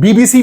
BBC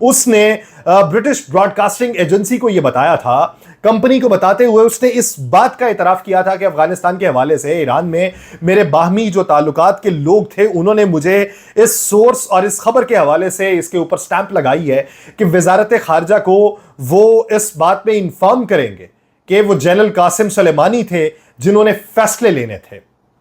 اس نے British broadcasting agency کو یہ بتایا تھا، کمپنی کو بتاتے ہوئے اس نے اس بات کا اعتراف کیا تھا کہ افغانستان کے حوالے سے ایران میں میرے باہمی جو تعلقات کے لوگ تھے انہوں نے مجھے اس سورس اور اس خبر کے حوالے سے اس کے اوپر سٹیمپ لگائی ہے کہ وزارت خارجہ کو وہ اس بات میں انفارم کریں گے کہ وہ جنرل قاسم سلیمانی تھے جنہوں نے فیصلے لینے تھے،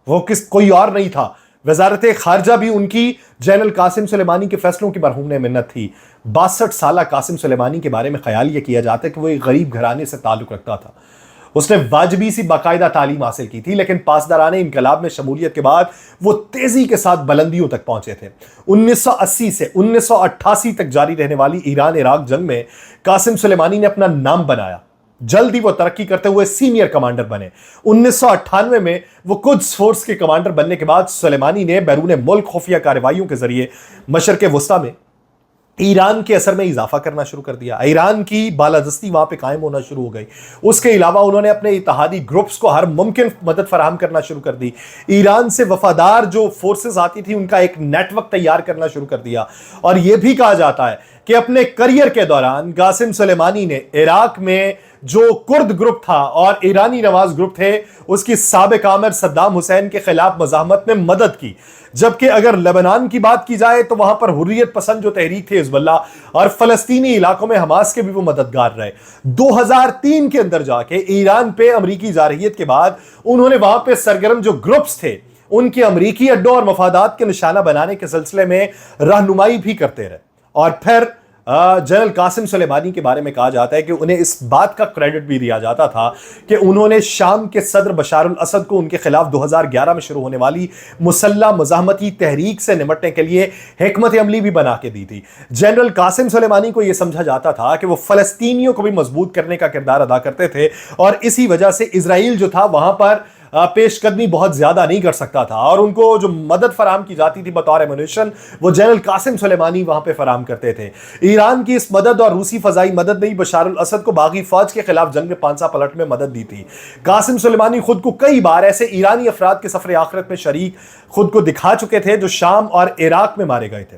وہ کوئی اور نہیں تھا۔ وزارت خارجہ بھی ان کی جنرل قاسم سلیمانی کے فیصلوں کی مرہون منت تھی۔ 62 سالہ قاسم سلیمانی کے بارے میں خیال یہ کیا جاتا ہے کہ وہ ایک غریب گھرانے سے تعلق رکھتا تھا۔ اس نے واجبی سی باقاعدہ تعلیم حاصل کی تھی، لیکن پاسدارانہ انقلاب میں شمولیت کے بعد وہ تیزی کے ساتھ بلندیوں تک پہنچے تھے۔ 1980 سے 1988 تک جاری رہنے والی ایران عراق جنگ میں قاسم سلیمانی نے اپنا نام بنایا، جلد ہی وہ ترقی کرتے ہوئے سینئر کمانڈر بنے۔ 1998 میں وہ قدس فورس کے کمانڈر بننے کے بعد سلیمانی نے بیرون ملک خفیہ کارروائیوں کے ذریعے مشرق وسطیٰ میں ایران کے اثر میں اضافہ کرنا شروع کر دیا۔ ایران کی بالادستی وہاں پہ قائم ہونا شروع ہو گئی۔ اس کے علاوہ انہوں نے اپنے اتحادی گروپس کو ہر ممکن مدد فراہم کرنا شروع کر دی۔ ایران سے وفادار جو فورسز آتی تھی ان کا ایک نیٹ ورک تیار کرنا شروع کر دیا، اور یہ بھی کہا جاتا ہے کہ اپنے کریئر کے دوران قاسم سلیمانی نے عراق میں جو کرد گروپ تھا اور ایرانی نواز گروپ تھے اس کی سابق آمر صدام حسین کے خلاف مزاحمت میں مدد کی، جبکہ اگر لبنان کی بات کی جائے تو وہاں پر حریت پسند جو تحریک تھی حزب اللہ اور فلسطینی علاقوں میں حماس کے بھی وہ مددگار رہے۔ 2003 کے اندر جا کے ایران پہ امریکی جارحیت کے بعد انہوں نے وہاں پہ سرگرم جو گروپس تھے ان کے امریکی اڈوں اور مفادات کے نشانہ بنانے کے سلسلے میں رہنمائی بھی کرتے رہے۔ اور پھر جنرل قاسم سلیمانی کے بارے میں کہا جاتا ہے کہ انہیں اس بات کا کریڈٹ بھی دیا جاتا تھا کہ انہوں نے شام کے صدر بشار الاسد کو ان کے خلاف 2011 میں شروع ہونے والی مسلح مزاحمتی تحریک سے نمٹنے کے لیے حکمت عملی بھی بنا کے دی تھی۔ جنرل قاسم سلیمانی کو یہ سمجھا جاتا تھا کہ وہ فلسطینیوں کو بھی مضبوط کرنے کا کردار ادا کرتے تھے، اور اسی وجہ سے اسرائیل جو تھا وہاں پر پیش قدمی بہت زیادہ نہیں کر سکتا تھا، اور ان کو جو مدد فراہم کی جاتی تھی بطور ایمونیشن وہ جنرل قاسم سلیمانی وہاں پہ فراہم کرتے تھے۔ ایران کی اس مدد اور روسی فضائی مدد نے بشار الاسد کو باغی فوج کے خلاف جنگ میں پانسا پلٹ میں مدد دی تھی۔ قاسم سلیمانی خود کو کئی بار ایسے ایرانی افراد کے سفر آخرت میں شریک خود کو دکھا چکے تھے جو شام اور عراق میں مارے گئے تھے۔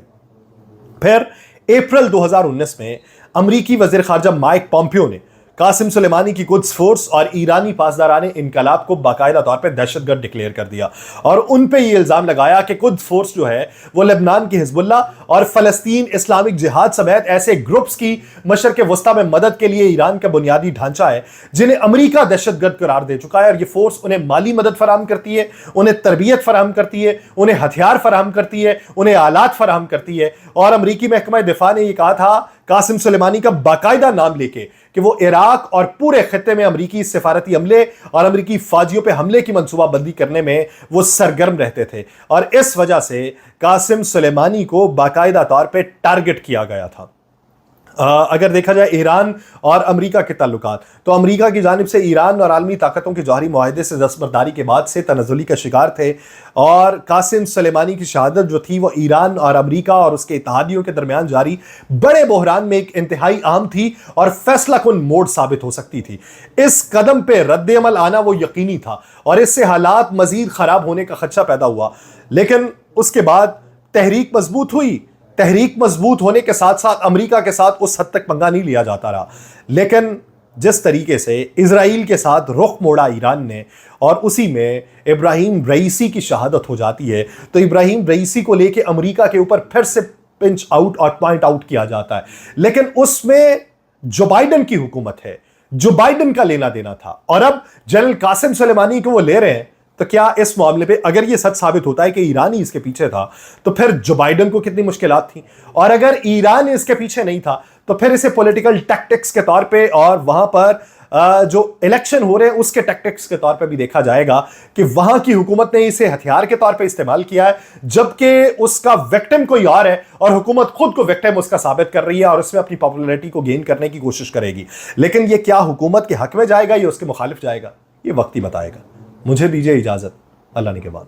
پھر اپریل 2019 میں امریکی وزیر خارجہ مائک پومپیو نے قاسم سلیمانی کی قدس فورس اور ایرانی پاسداران انقلاب کو باقاعدہ طور پہ دہشت گرد ڈکلیئر کر دیا، اور ان پہ یہ الزام لگایا کہ قدس فورس جو ہے وہ لبنان کی حزب اللہ اور فلسطین اسلامک جہاد سمیت ایسے گروپس کی مشرق وسطیٰ میں مدد کے لیے ایران کا بنیادی ڈھانچہ ہے جنہیں امریکہ دہشت گرد قرار دے چکا ہے، اور یہ فورس انہیں مالی مدد فراہم کرتی ہے، انہیں تربیت فراہم کرتی ہے، انہیں ہتھیار فراہم کرتی ہے، انہیں آلات فراہم کرتی ہے۔ اور امریکی محکمہ دفاع نے یہ کہا تھا قاسم سلیمانی کا باقاعدہ نام لے کے کہ وہ عراق اور پورے خطے میں امریکی سفارتی عملے اور امریکی فوجیوں پہ حملے کی منصوبہ بندی کرنے میں وہ سرگرم رہتے تھے، اور اس وجہ سے قاسم سلیمانی کو باقاعدہ طور پہ ٹارگٹ کیا گیا تھا۔ اگر دیکھا جائے ایران اور امریکہ کے تعلقات، تو امریکہ کی جانب سے ایران اور عالمی طاقتوں کے جوہری معاہدے سے دستبرداری کے بعد سے تنزلی کا شکار تھے، اور قاسم سلیمانی کی شہادت جو تھی وہ ایران اور امریکہ اور اس کے اتحادیوں کے درمیان جاری بڑے بحران میں ایک انتہائی اہم تھی اور فیصلہ کن موڑ ثابت ہو سکتی تھی۔ اس قدم پہ رد عمل آنا وہ یقینی تھا، اور اس سے حالات مزید خراب ہونے کا خدشہ پیدا ہوا، لیکن اس کے بعد تحریک مضبوط ہوئی۔ تحریک مضبوط ہونے کے ساتھ ساتھ امریکہ کے ساتھ اس حد تک پنگا نہیں لیا جاتا رہا، لیکن جس طریقے سے اسرائیل کے ساتھ رخ موڑا ایران نے، اور اسی میں ابراہیم رئیسی کی شہادت ہو جاتی ہے، تو ابراہیم رئیسی کو لے کے امریکہ کے اوپر پھر سے پنچ آؤٹ اور پوائنٹ آؤٹ کیا جاتا ہے، لیکن اس میں جو بائیڈن کی حکومت ہے، جو بائیڈن کا لینا دینا تھا، اور اب جنرل قاسم سلیمانی کو وہ لے رہے ہیں، تو کیا اس معاملے پہ اگر یہ سچ ثابت ہوتا ہے کہ ایران ہی اس کے پیچھے تھا تو پھر جو بائیڈن کو کتنی مشکلات تھیں، اور اگر ایران اس کے پیچھے نہیں تھا تو پھر اسے پولیٹیکل ٹیکٹکس کے طور پہ اور وہاں پر جو الیکشن ہو رہے ہیں اس کے ٹیکٹکس کے طور پہ بھی دیکھا جائے گا کہ وہاں کی حکومت نے اسے ہتھیار کے طور پہ استعمال کیا ہے، جبکہ اس کا وکٹم کوئی اور ہے، اور حکومت خود کو وکٹم اس کا ثابت کر رہی ہے اور اس میں اپنی پاپولیرٹی کو گین کرنے کی کوشش کرے گی۔ لیکن یہ کیا حکومت کے حق میں جائے گا یا اس کے مخالف جائے گا، یہ وقت ہی بتائے گا۔ مجھے دیجیے اجازت، اللہ نے کے بعد۔